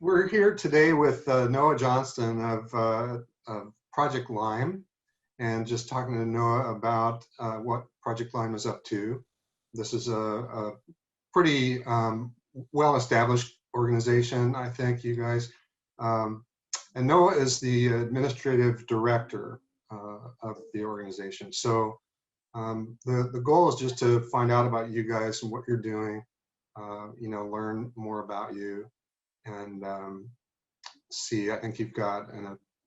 We're here today with Noah Johnston of Project Lyme, and just talking to Noah about what Project Lyme is up to. This is a pretty well-established organization, I think, you guys. And Noah is the administrative director of the organization. So the goal is just to find out about you guys and what you're doing, learn more about you. And see, I think you've got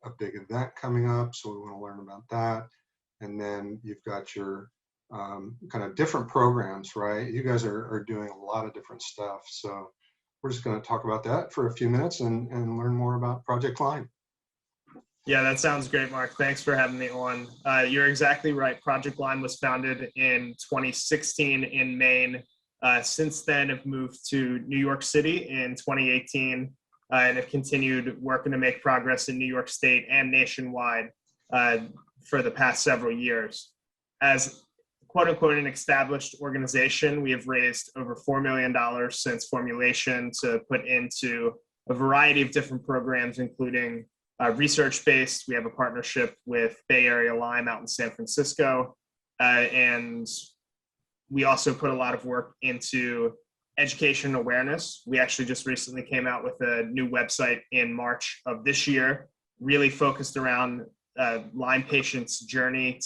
a big event coming up, so we want to learn about that. And then you've got your kind of different programs, right? You guys are doing a lot of different stuff. So we're just going to talk about that for a few minutes and learn more about Project Lyme. Yeah, that sounds great, Mark. Thanks for having me on. You're exactly right. Project Lyme was founded in 2016 in Maine. Since then, I've moved to New York City in 2018 and have continued working to make progress in New York State and nationwide for the past several years. As quote unquote an established organization, we have raised over $4 million since formulation to put into a variety of different programs, including research-based. We have a partnership with Bay Area Lyme out in San Francisco, and we also put a lot of work into education awareness. We actually just recently came out with a new website in March of this year, really focused around Lyme patients' journey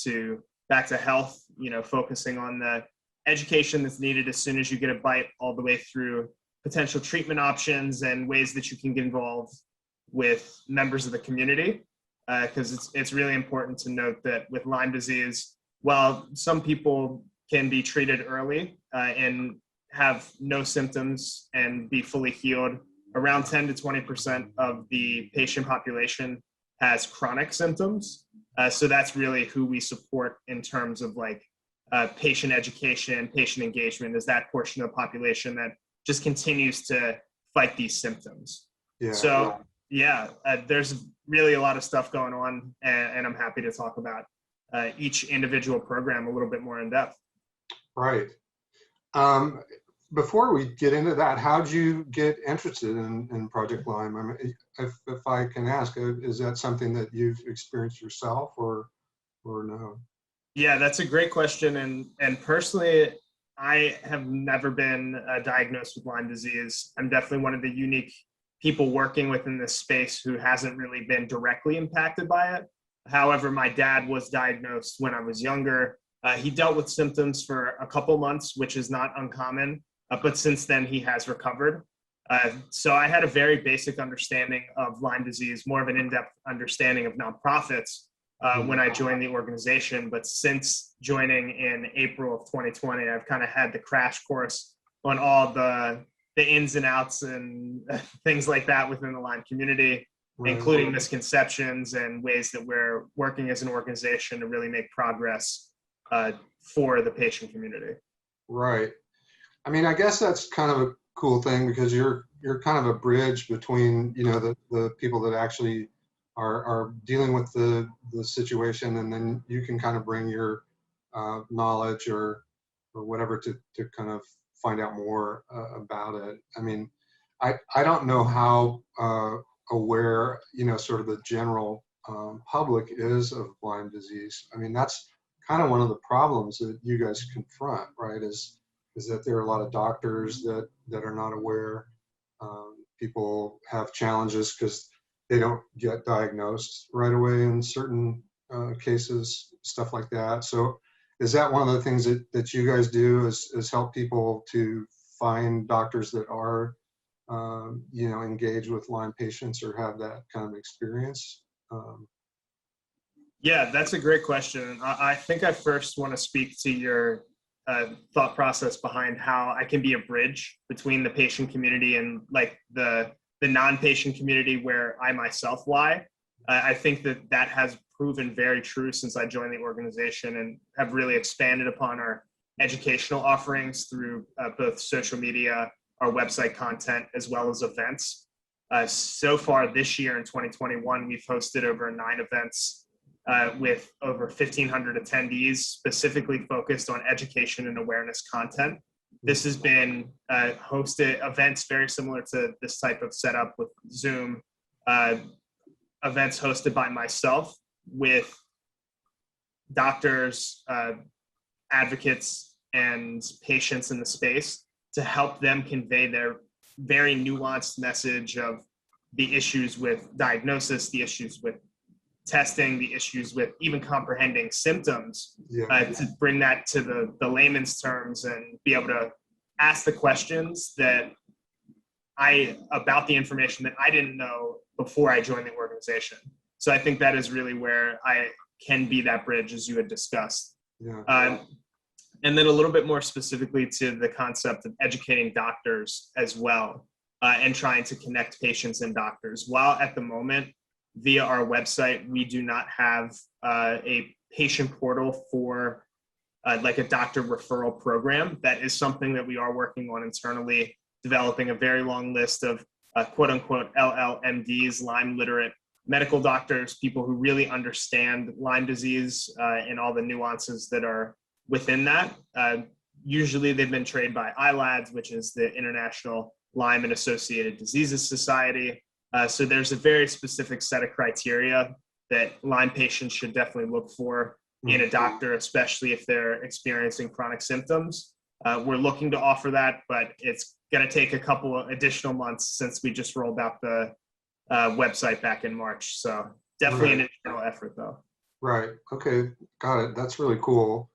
back to health, focusing on the education that's needed as soon as you get a bite, all the way through potential treatment options and ways that you can get involved with members of the community. Because it's really important to note that with Lyme disease, while some people can be treated early and have no symptoms and be fully healed, around 10 to 20% of the patient population has chronic symptoms. So that's really who we support in terms of patient education, patient engagement, is that portion of the population that just continues to fight these symptoms. Yeah. So there's really a lot of stuff going on, and I'm happy to talk about each individual program a little bit more in depth. Right. Before we get into that, how'd you get interested in Project Lyme? I mean, if I can ask, is that something that you've experienced yourself or no? Yeah, that's a great question. And personally, I have never been diagnosed with Lyme disease. I'm definitely one of the unique people working within this space who hasn't really been directly impacted by it. However, my dad was diagnosed when I was younger. He dealt with symptoms for a couple months, which is not uncommon, but since then he has recovered. So I had a very basic understanding of Lyme disease, more of an in-depth understanding of nonprofits when I joined the organization. But since joining in April of 2020, I've kind of had the crash course on all the ins and outs and things like that within the Lyme community, including misconceptions and ways that we're working as an organization to really make progress for the patient community. Right. I mean, I guess that's kind of a cool thing, because you're kind of a bridge between, the people that actually are dealing with the situation, and then you can kind of bring your knowledge or whatever to kind of find out more about it. I mean, I don't know how aware, sort of the general public is of Lyme disease. I mean, that's kind of one of the problems that you guys confront, right? Is that there are a lot of doctors that are not aware. People have challenges because they don't get diagnosed right away in certain cases, stuff like that. So is that one of the things that you guys do, is help people to find doctors that are, engaged with Lyme patients or have that kind of experience? Yeah, that's a great question. I think I first want to speak to your thought process behind how I can be a bridge between the patient community and the non-patient community where I myself lie. I think that has proven very true since I joined the organization, and have really expanded upon our educational offerings through both social media, our website content, as well as events. So far this year in 2021, we've hosted over 9 events with over 1,500 attendees, specifically focused on education and awareness content. This has been hosted events very similar to this type of setup with Zoom, events hosted by myself with doctors, advocates, and patients in the space to help them convey their very nuanced message of the issues with diagnosis, the issues with testing, the issues with even comprehending symptoms, to bring that to the layman's terms and be able to ask the questions about the information that I didn't know before I joined the organization. So I think that is really where I can be that bridge, as you had discussed. And then a little bit more specifically to the concept of educating doctors as well, and trying to connect patients and doctors. While at the moment, via our website, we do not have a patient portal for like a doctor referral program. That is something that we are working on internally, developing a very long list of quote unquote LLMDs, Lyme literate medical doctors, people who really understand Lyme disease and all the nuances that are within that. Usually they've been trained by ILADS, which is the International Lyme and Associated Diseases Society. So there's a very specific set of criteria that Lyme patients should definitely look for in a doctor, especially if they're experiencing chronic symptoms. We're looking to offer that, but it's going to take a couple of additional months since we just rolled out the website back in March. So definitely an internal effort though. Right. Okay. Got it. That's really cool.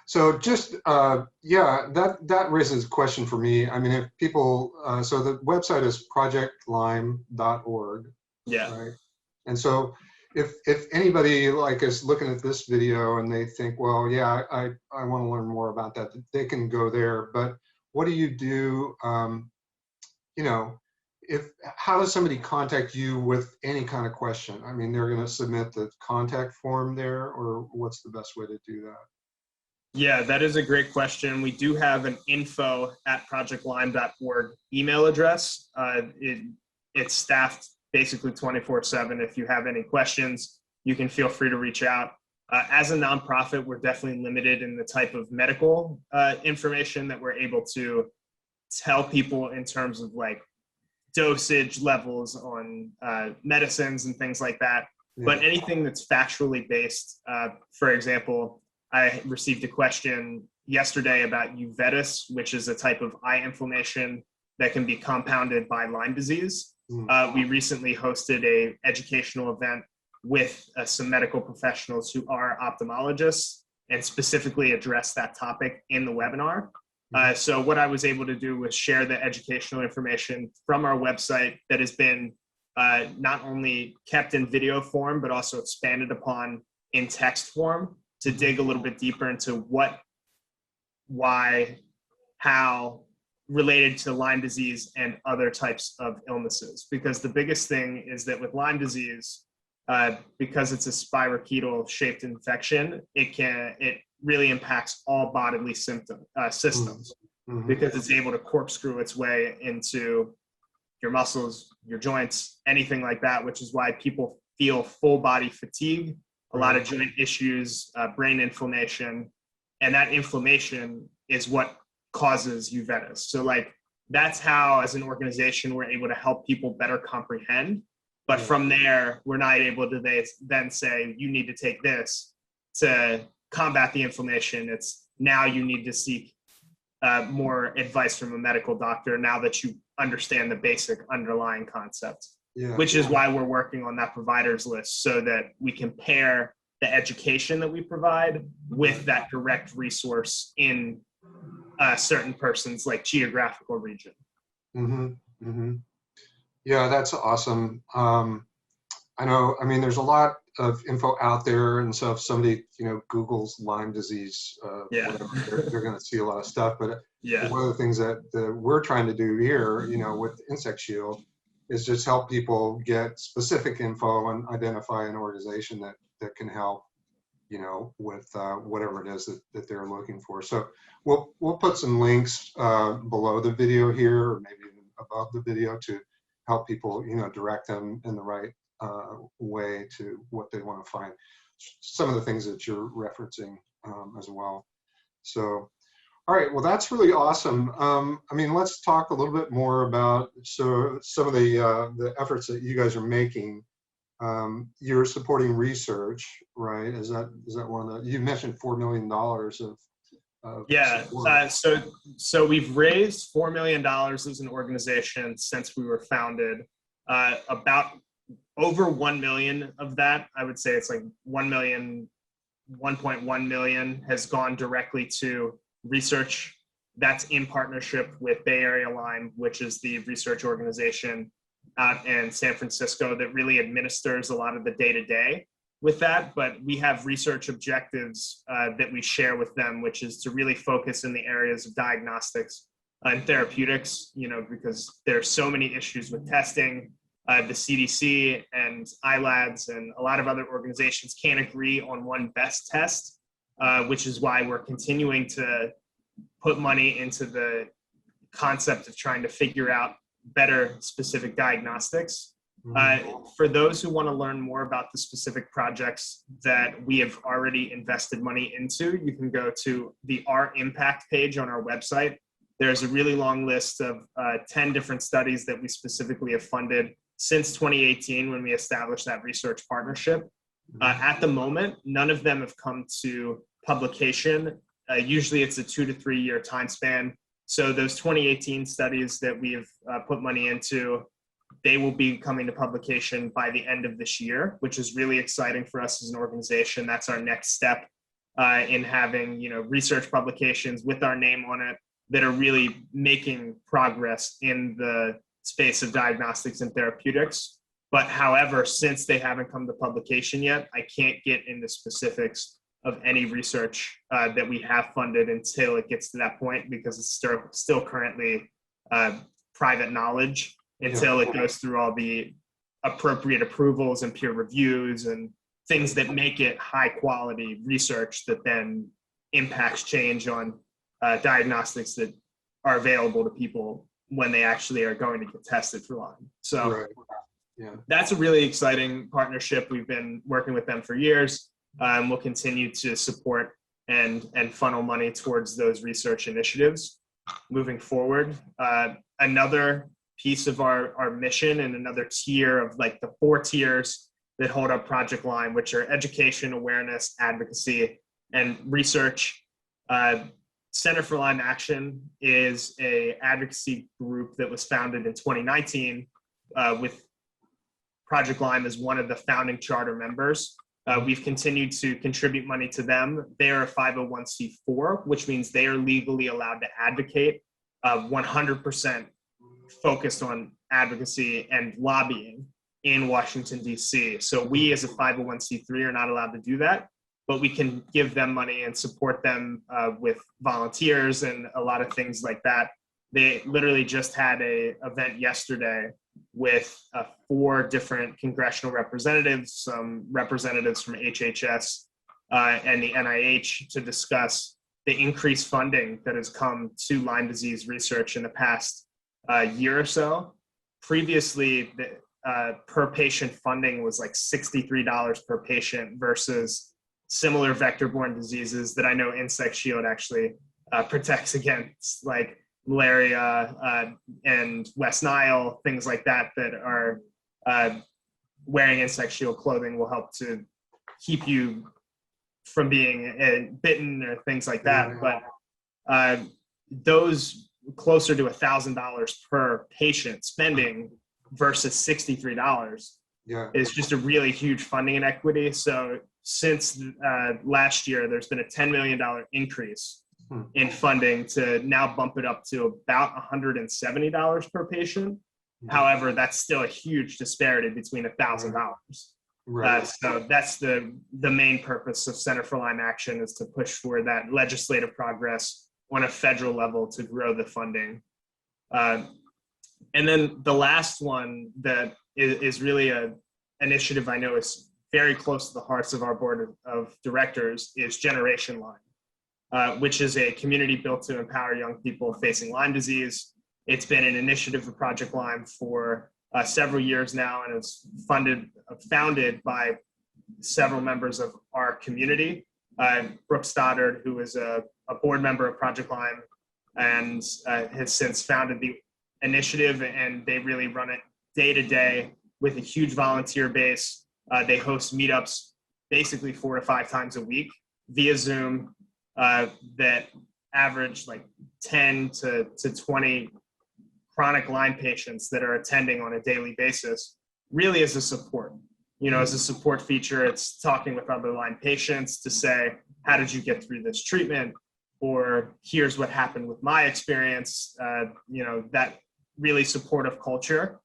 So just, that raises a question for me. I mean, if people, so the website is projectlyme.org. Yeah. Right. And so if anybody like is looking at this video and they think, well, yeah, I want to learn more about that, they can go there. But what do you do, how does somebody contact you with any kind of question? I mean, they're going to submit the contact form there, or what's the best way to do that? Yeah, that is a great question. We do have an info@projectlyme.org email address. It's staffed basically 24/7. If you have any questions, you can feel free to reach out. As a nonprofit, we're definitely limited in the type of medical information that we're able to tell people in terms of like dosage levels on medicines and things like that. Yeah. But anything that's factually based, for example, I received a question yesterday about uveitis, which is a type of eye inflammation that can be compounded by Lyme disease. We recently hosted an educational event with some medical professionals who are ophthalmologists and specifically addressed that topic in the webinar. So what I was able to do was share the educational information from our website that has been not only kept in video form, but also expanded upon in text form to dig a little bit deeper into what, why, how related to Lyme disease and other types of illnesses. Because the biggest thing is that with Lyme disease, because it's a spirochetal shaped infection, it really impacts all bodily systems because it's able to corkscrew its way into your muscles, your joints, anything like that, which is why people feel full body fatigue, a lot of joint issues, brain inflammation, and that inflammation is what causes uveitis. So like, that's how, as an organization, we're able to help people better comprehend. But from there, we're not able to then say, you need to take this to combat the inflammation. It's now you need to seek more advice from a medical doctor now that you understand the basic underlying concept, which is why we're working on that providers list so that we can pair the education that we provide with that direct resource in a certain person's like geographical region. Yeah, that's awesome. I know, I mean, there's a lot of info out there, and so if somebody, Googles Lyme disease, whatever, they're going to see a lot of stuff. But one of the things that we're trying to do here, with Insect Shield, is just help people get specific info and identify an organization that can help, with whatever it is that they're looking for. So we'll put some links below the video here, or maybe even above the video, to help people, direct them in the right way to what they want to find. Some of the things that you're referencing as well. So, All right, well, that's really awesome. I mean, let's talk a little bit more about some of the efforts that you guys are making. You're supporting research, right? Is that one of the, you mentioned $4 million of Yeah. support. So we've raised $4 million as an organization since we were founded. About over 1 million of that, I would say it's like 1 million, 1.1 million has gone directly to research that's in partnership with Bay Area Lyme, which is the research organization out in San Francisco that really administers a lot of the day-to-day with that. But we have research objectives that we share with them, which is to really focus in the areas of diagnostics and therapeutics, because there's so many issues with testing. The CDC and iLabs and a lot of other organizations can't agree on one best test, which is why we're continuing to put money into the concept of trying to figure out better specific diagnostics. For those who want to learn more about the specific projects that we have already invested money into, you can go to the Our Impact page on our website. There's a really long list of 10 different studies that we specifically have funded since 2018 when we established that research partnership. At the moment, none of them have come to publication. Usually it's a 2 to 3 year time span. So those 2018 studies that we've put money into, they will be coming to publication by the end of this year, which is really exciting for us as an organization. That's our next step in having, research publications with our name on it that are really making progress in the space of diagnostics and therapeutics. But however, since they haven't come to publication yet, I can't get into specifics of any research that we have funded until it gets to that point, because it's still currently private knowledge until it goes through all the appropriate approvals and peer reviews and things that make it high quality research that then impacts change on diagnostics that are available to people when they actually are going to get tested for Lyme. So that's a really exciting partnership. We've been working with them for years. We'll continue to support and funnel money towards those research initiatives moving forward. Another piece of our mission and another tier of like the 4 tiers that hold up Project Lyme, which are education, awareness, advocacy, and research. Center for Lyme Action is a advocacy group that was founded in 2019 with Project Lyme as one of the founding charter members. We've continued to contribute money to them. They are a 501c4, which means they are legally allowed to advocate, 100% focused on advocacy and lobbying in Washington, D.C. So we as a 501c3 are not allowed to do that, but we can give them money and support them with volunteers and a lot of things like that. They literally just had an event yesterday with 4 different congressional representatives, some representatives from HHS and the NIH, to discuss the increased funding that has come to Lyme disease research in the past year or so. Previously, the per patient funding was like $63 per patient versus similar vector-borne diseases that I know Insect Shield actually protects against, like malaria and West Nile, things like that, that are wearing Insect Shield clothing will help to keep you from being bitten or things like that. But those closer to $1,000 per patient spending versus $63 is just a really huge funding inequity. So since last year, there's been a $10 million increase in funding to now bump it up to about $170 per patient. However, that's still a huge disparity between $1,000. So that's the main purpose of Center for Lyme Action, is to push for that legislative progress on a federal level to grow the funding. And then the last one that is really an initiative I know is very close to the hearts of our board of directors is Generation Lyme, which is a community built to empower young people facing Lyme disease. It's been an initiative of Project Lyme for several years now, and it's founded by several members of our community. Brooke Stoddard, who is a a board member of Project Lyme and has since founded the initiative, and they really run it day to day with a huge volunteer base. They host meetups basically 4 to 5 times a week via Zoom that average like 10 to 20 chronic Lyme patients that are attending on a daily basis, really as a support. As a support feature, it's talking with other Lyme patients to say, how did you get through this treatment? Or here's what happened with my experience, that really supportive culture.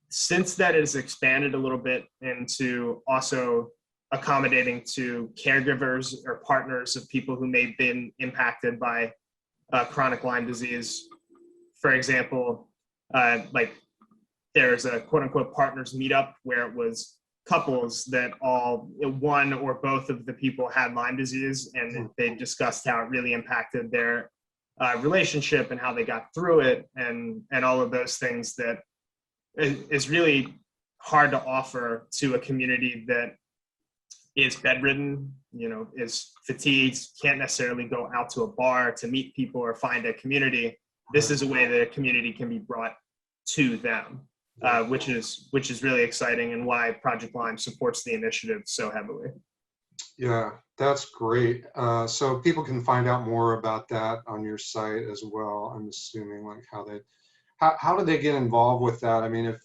Since that has expanded a little bit into also accommodating to caregivers or partners of people who may have been impacted by chronic Lyme disease. For example, like there's a quote unquote partners meetup where it was couples that one or both of the people had Lyme disease, and they discussed how it really impacted their relationship and how they got through it, and all of those things that is really hard to offer to a community that is bedridden, is fatigued, can't necessarily go out to a bar to meet people or find a community. This is a way that a community can be brought to them, which is really exciting, and why Project Lyme supports the initiative so heavily. Yeah, that's great. So people can find out more about that on your site as well. I'm assuming, like how do they get involved with that? I mean,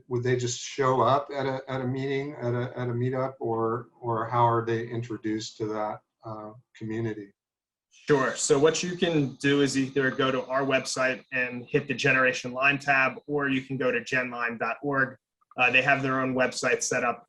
would they just show up at a meeting, at a meetup, or how are they introduced to that community? Sure. So what you can do is either go to our website and hit the Generation Lyme tab, or you can go to genlime.org. They have their own website set up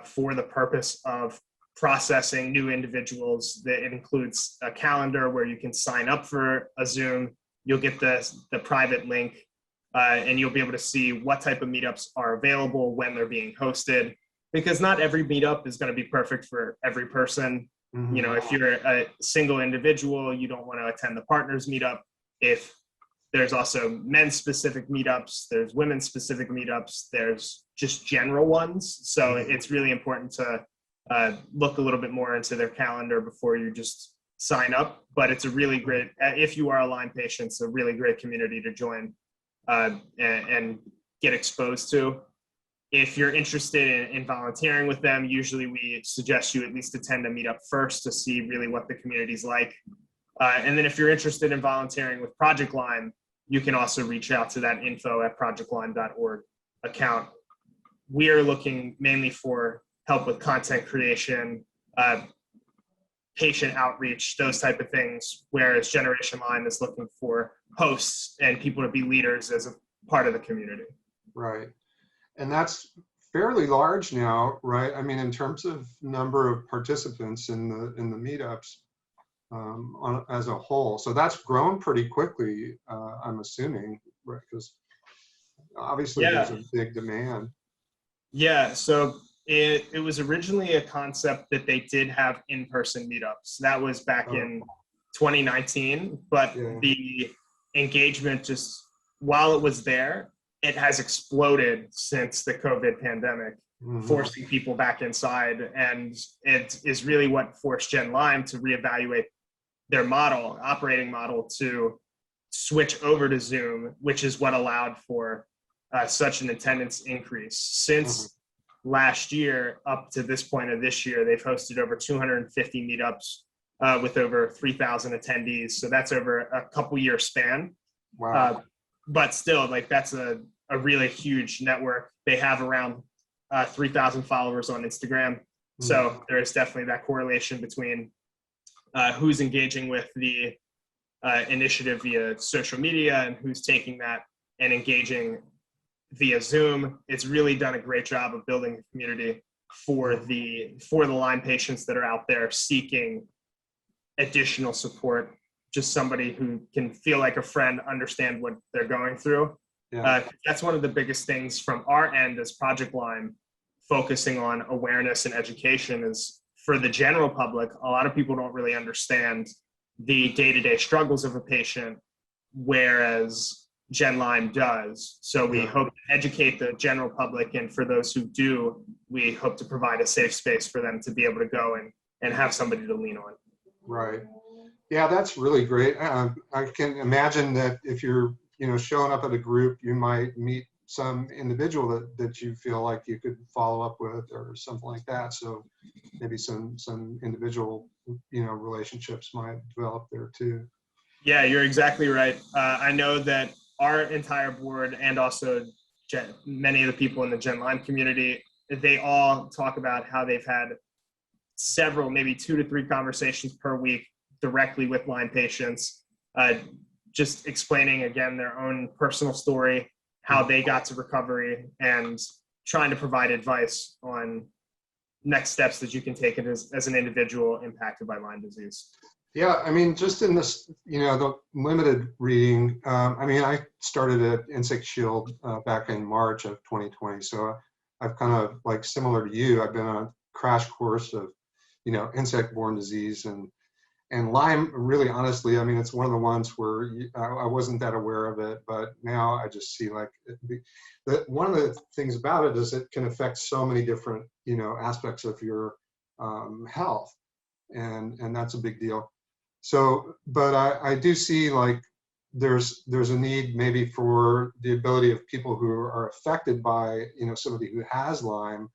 for the purpose of processing new individuals. It includes a calendar where you can sign up for a Zoom. You'll get the private link, and you'll be able to see what type of meetups are available, when they're being hosted, because not every meetup is going to be perfect for every person. If you're a single individual, you don't want to attend the partners meetup. If there's also men's specific meetups, there's women's specific meetups, there's just general ones. So it's really important to look a little bit more into their calendar before you just sign up. But it's a really great, if you are a Lyme patient, it's a really great community to join and get exposed to. If you're interested in volunteering with them, usually we suggest you at least attend a meetup first to see really what the community's like. And then if you're interested in volunteering with Project Lyme, you can also reach out to that info@projectlyme.org account. We are looking mainly for help with content creation, patient outreach, those type of things, whereas Generation Lyme is looking for hosts and people to be leaders as a part of the community. Right. And that's fairly large now, right? I mean, in terms of number of participants in the meetups as a whole. So that's grown pretty quickly, I'm assuming, right? Because obviously there's a big demand. Yeah. So it was originally a concept that they did have in-person meetups. That was back in 2019, but the engagement just, while it was there, it has exploded since the COVID pandemic, forcing people back inside. And it is really what forced GenLime to reevaluate their operating model to switch over to Zoom, which is what allowed for such an attendance increase. Since last year up to this point of this year, they've hosted over 250 meetups with over 3,000 attendees. So that's over a couple year span. Wow. But still, like, that's a really huge network. They have around 3,000 followers on Instagram. So there is definitely that correlation between who's engaging with the initiative via social media and who's taking that and engaging via Zoom. It's really done a great job of building a community for the Lyme patients that are out there seeking additional support. Just somebody who can feel like a friend, understand what they're going through. That's one of the biggest things from our end as Project Lyme, focusing on awareness and education, is for the general public. A lot of people don't really understand the day-to-day struggles of a patient, whereas GenLime does. So we hope to educate the general public, and for those who do, we hope to provide a safe space for them to be able to go and have somebody to lean on. Right. Yeah, that's really great. I can imagine that if you're, showing up at a group, you might meet some individual that you feel like you could follow up with or something like that. So maybe some individual, relationships might develop there too. Yeah, you're exactly right. I know that our entire board and also many of the people in the GenLime community, they all talk about how they've had several, maybe 2 to 3 conversations per week directly with Lyme patients, just explaining again their own personal story, how they got to recovery, and trying to provide advice on next steps that you can take as an individual impacted by Lyme disease. Yeah, I mean, just in this, the limited reading, I started at Insect Shield back in March of 2020. So I've kind of, like, similar to you, I've been on a crash course of, insect-borne disease and Lyme. Really, honestly, I mean, it's one of the ones where I wasn't that aware of it, but now I just see, like, one of the things about it is it can affect so many different, aspects of your health, and that's a big deal. So, but I do see, like, there's a need maybe for the ability of people who are affected by, somebody who has Lyme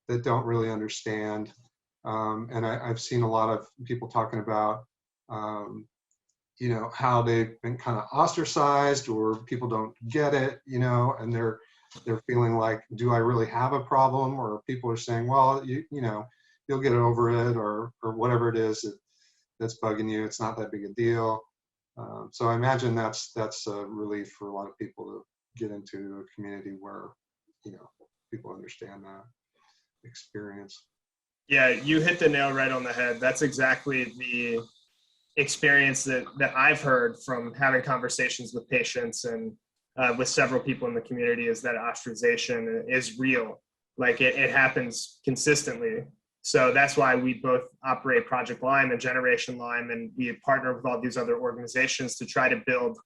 that don't really understand. And I've seen a lot of people talking about, how they've been kind of ostracized or people don't get it, and they're feeling like, do I really have a problem? Or people are saying, well, you'll get over it, or whatever it is that's bugging you. It's not that big a deal. So I imagine that's a relief for a lot of people to get into a community where, people understand that experience. Yeah, you hit the nail right on the head. That's exactly the experience that I've heard from having conversations with patients and with several people in the community, is that ostracization is real. Like, it happens consistently. So that's why we both operate Project Lyme and Generation Lyme, and we partner with all these other organizations to try to build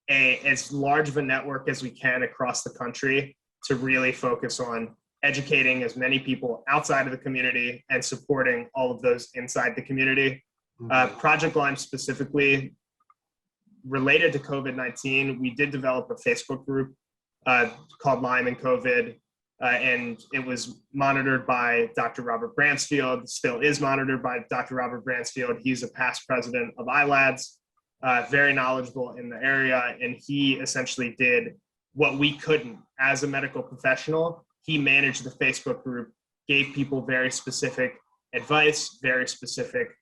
as large of a network as we can across the country to really focus on educating as many people outside of the community and supporting all of those inside the community. Project Lyme specifically, related to COVID-19, we did develop a Facebook group called Lyme and COVID, and it was monitored by Dr. Robert Bransfield, still is monitored by Dr. Robert Bransfield. He's a past president of ILADS, very knowledgeable in the area, and he essentially did what we couldn't as a medical professional. He managed the Facebook group, gave people very specific advice, very specific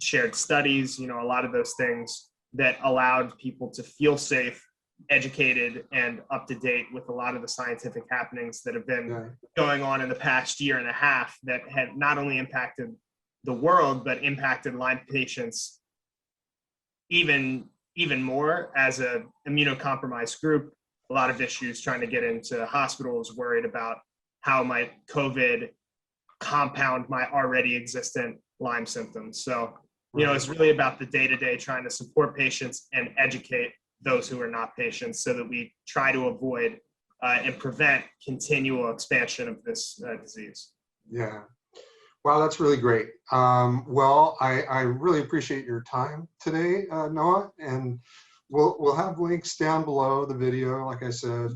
shared studies, a lot of those things that allowed people to feel safe, educated, and up to date with a lot of the scientific happenings that have been going on in the past year and a half that had not only impacted the world, but impacted Lyme patients even more as a immunocompromised group. A lot of issues trying to get into hospitals, worried about how might COVID compound my already existent Lyme symptoms. So, it's really about the day-to-day trying to support patients and educate those who are not patients so that we try to avoid and prevent continual expansion of this disease. Yeah. Wow, that's really great. Well, I really appreciate your time today, Noah, and we'll have links down below the video. Like I said,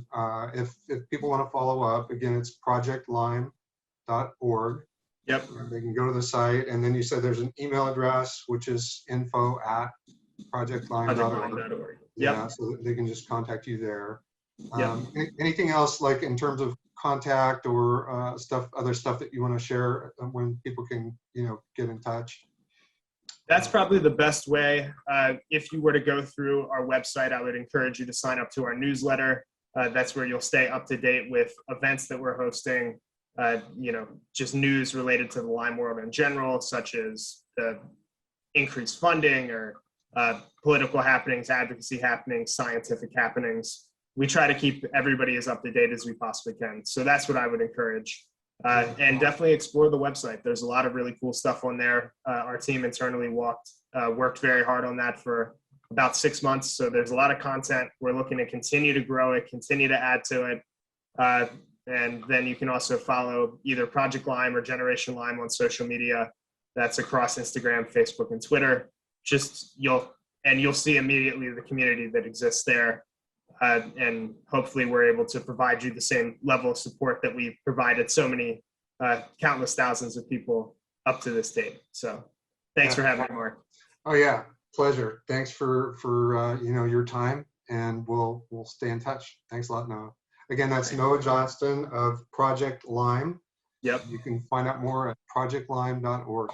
if people want to follow up, again, it's projectlyme.org. Yep. They can go to the site, and then you said there's an email address, which is info@projectlyme.org. Yeah, Yep. so they can just contact you there. Yep. Anything else, like, in terms of contact or other stuff that you want to share when people can, get in touch? That's probably the best way. If you were to go through our website, I would encourage you to sign up to our newsletter. That's where you'll stay up to date with events that we're hosting, just news related to the Lyme world in general, such as the increased funding or political happenings, advocacy happenings, scientific happenings. We try to keep everybody as up to date as we possibly can. So that's what I would encourage. And definitely explore the website. There's a lot of really cool stuff on there. Our team internally worked very hard on that for about 6 months. So there's a lot of content. We're looking to continue to grow it, continue to add to it. And then you can also follow either Project Lyme or Generation Lyme on social media. That's across Instagram, Facebook, and Twitter. you'll see immediately the community that exists there. And hopefully we're able to provide you the same level of support that we've provided so many countless thousands of people up to this date. So thanks for having me, Mark. Oh yeah, pleasure. Thanks for your time, and we'll stay in touch. Thanks a lot, Noah. Again, that's Noah Johnston of Project Lyme. Yep. You can find out more at projectlyme.org.